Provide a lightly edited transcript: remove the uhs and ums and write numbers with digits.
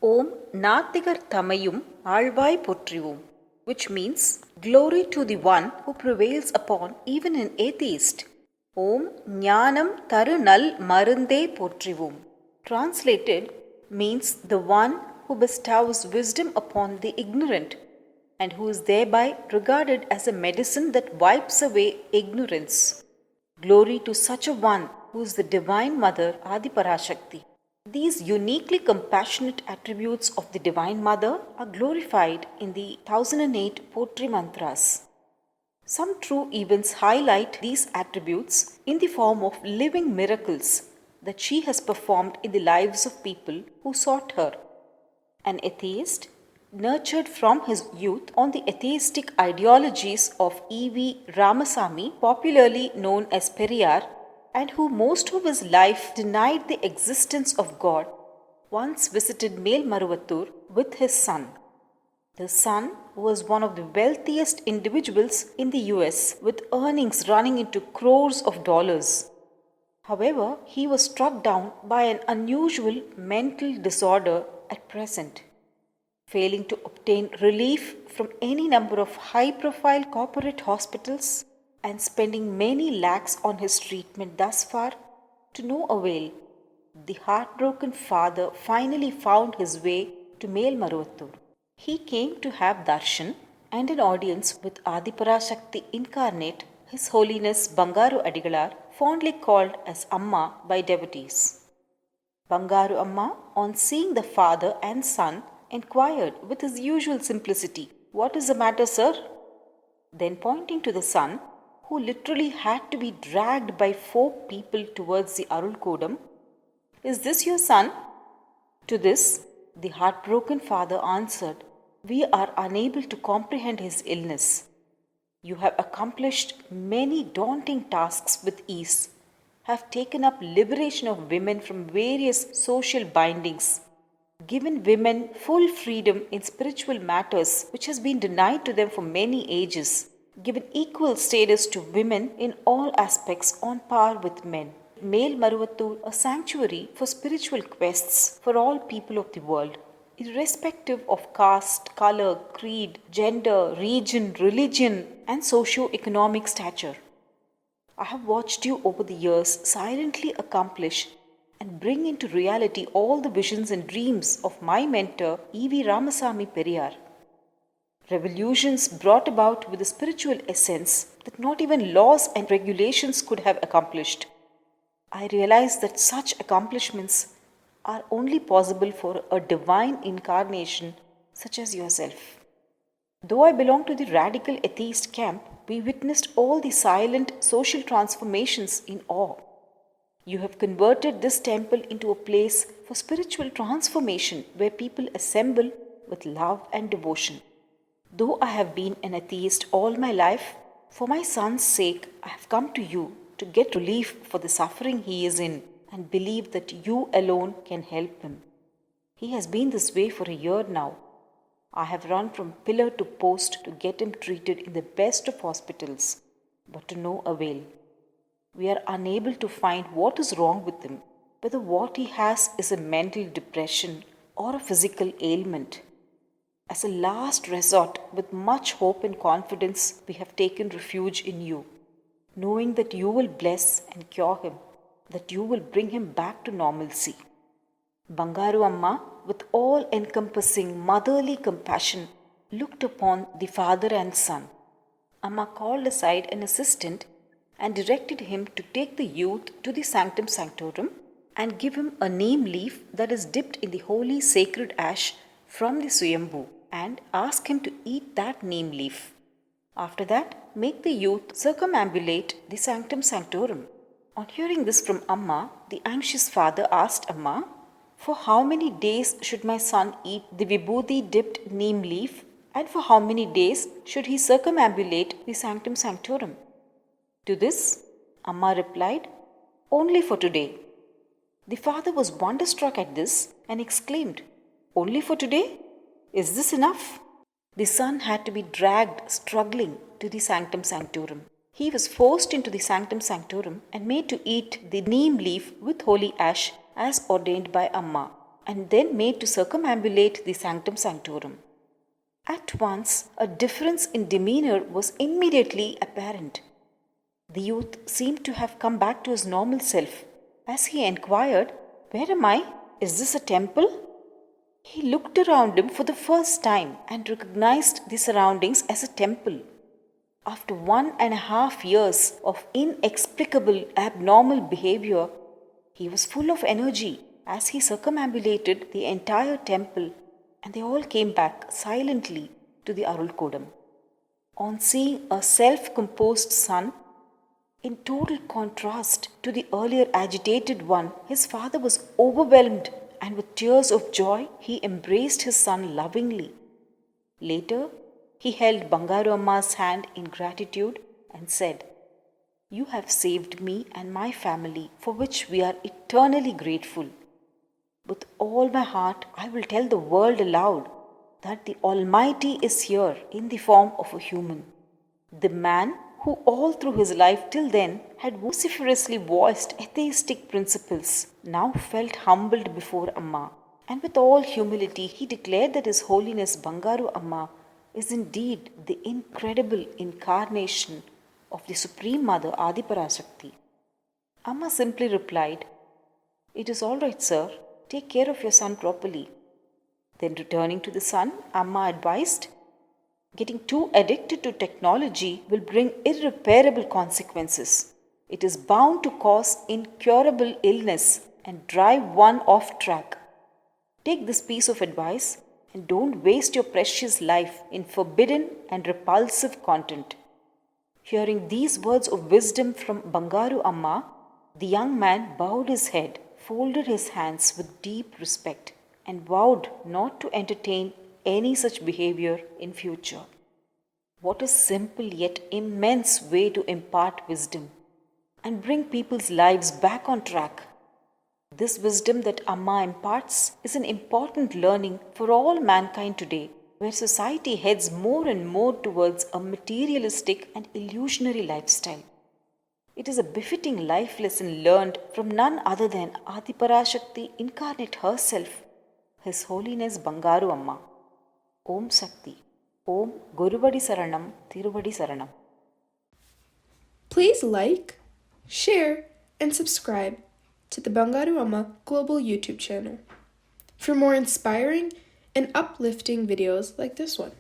Om Nathigar Thamayum Alvai Potrivom, which means glory to the one who prevails upon even an atheist. Om Jnanam Tarunal Marunde Potrivom. Translated means the one who bestows wisdom upon the ignorant and who is thereby regarded as a medicine that wipes away ignorance. Glory to such a one who is the Divine Mother Adiparashakti. These uniquely compassionate attributes of the Divine Mother are glorified in the 1008 Potri Mantras. Some true events highlight these attributes in the form of living miracles that she has performed in the lives of people who sought her. An atheist, nurtured from his youth on the atheistic ideologies of E.V. Ramasamy, popularly known as Periyar, and who most of his life denied the existence of God, once visited Melmaruvattur with his son. The son was one of the wealthiest individuals in the US with earnings running into crores of dollars. However, he was struck down by an unusual mental disorder at present. Failing to obtain relief from any number of high profile corporate hospitals and spending many lakhs on his treatment thus far, to no avail, the heartbroken father finally found his way to Melmaruvattur. He came to have darshan and an audience with Adiparashakti incarnate, His Holiness Bangaru Adigalar, fondly called as Amma by devotees. Bangaru Amma, on seeing the father and son, inquired with his usual simplicity, "What is the matter, sir?" Then, pointing to the son, who literally had to be dragged by 4 people towards the Arulkodam, "Is this your son?" To this, the heartbroken father answered, "We are unable to comprehend his illness. You have accomplished many daunting tasks with ease, have taken up liberation of women from various social bindings, given women full freedom in spiritual matters which has been denied to them for many ages, given equal status to women in all aspects on par with men. Melmaruvattur, a sanctuary for spiritual quests for all people of the world, irrespective of caste, color, creed, gender, region, religion, and socio-economic stature. I have watched you over the years silently accomplish and bring into reality all the visions and dreams of my mentor, E.V. Ramasamy Periyar. Revolutions brought about with a spiritual essence that not even laws and regulations could have accomplished. I realize that such accomplishments are only possible for a divine incarnation such as yourself. Though I belong to the radical atheist camp, we witnessed all the silent social transformations in awe. You have converted this temple into a place for spiritual transformation where people assemble with love and devotion. Though I have been an atheist all my life, for my son's sake, I have come to you to get relief for the suffering he is in and believe that you alone can help him. He has been this way for a year now. I have run from pillar to post to get him treated in the best of hospitals, but to no avail. We are unable to find what is wrong with him, whether what he has is a mental depression or a physical ailment. As a last resort, with much hope and confidence, we have taken refuge in you, knowing that you will bless and cure him, that you will bring him back to normalcy. Bangaru Amma, with all encompassing motherly compassion, looked upon the father and son. Amma called aside an assistant and directed him to take the youth to the sanctum sanctorum and give him a neem leaf that is dipped in the holy sacred ash from the Swayambhu and ask him to eat that neem leaf. After that, make the youth circumambulate the sanctum sanctorum. On hearing this from Amma, the anxious father asked Amma, "For how many days should my son eat the vibhuti dipped neem leaf, and for how many days should he circumambulate the sanctum sanctorum?" To this, Amma replied, "Only for today." The father was wonderstruck at this and exclaimed, "Only for today? Is this enough?" The son had to be dragged, struggling, to the sanctum sanctorum. He was forced into the sanctum sanctorum and made to eat the neem leaf with holy ash as ordained by Amma, and then made to circumambulate the sanctum sanctorum. At once, a difference in demeanor was immediately apparent. The youth seemed to have come back to his normal self. As he inquired, "Where am I? Is this a temple?" He looked around him for the first time and recognized the surroundings as a temple. After 1.5 years of inexplicable abnormal behavior, he was full of energy as he circumambulated the entire temple, and they all came back silently to the Arulkodam. On seeing a self-composed son, in total contrast to the earlier agitated one, his father was overwhelmed, and with tears of joy he embraced his son lovingly. Later, he held Bangaru Amma's hand in gratitude and said, "You have saved me and my family, for which we are eternally grateful. With all my heart, I will tell the world aloud that the Almighty is here in the form of a human." The man who all through his life till then had vociferously voiced atheistic principles now felt humbled before Amma, and with all humility he declared that His Holiness Bangaru Amma is indeed the incredible incarnation of the Supreme Mother Adiparashakti. Amma simply replied, "It is all right, sir. Take care of your son properly." Then returning to the son, Amma advised, "Getting too addicted to technology will bring irreparable consequences. It is bound to cause incurable illness and drive one off track. Take this piece of advice and don't waste your precious life in forbidden and repulsive content." Hearing these words of wisdom from Bangaru Amma, the young man bowed his head, folded his hands with deep respect, and vowed not to entertain any such behavior in future. What a simple yet immense way to impart wisdom and bring people's lives back on track. This wisdom that Amma imparts is an important learning for all mankind today, where society heads more and more towards a materialistic and illusionary lifestyle. It is a befitting life lesson learned from none other than Adiparashakti incarnate herself, His Holiness Bangaru Amma. Om Shakti. Om Guruvadi Saranam Tiruvadi Saranam. Please like, share, and subscribe to the Bangaru Amma Global YouTube channel for more inspiring and uplifting videos like this one.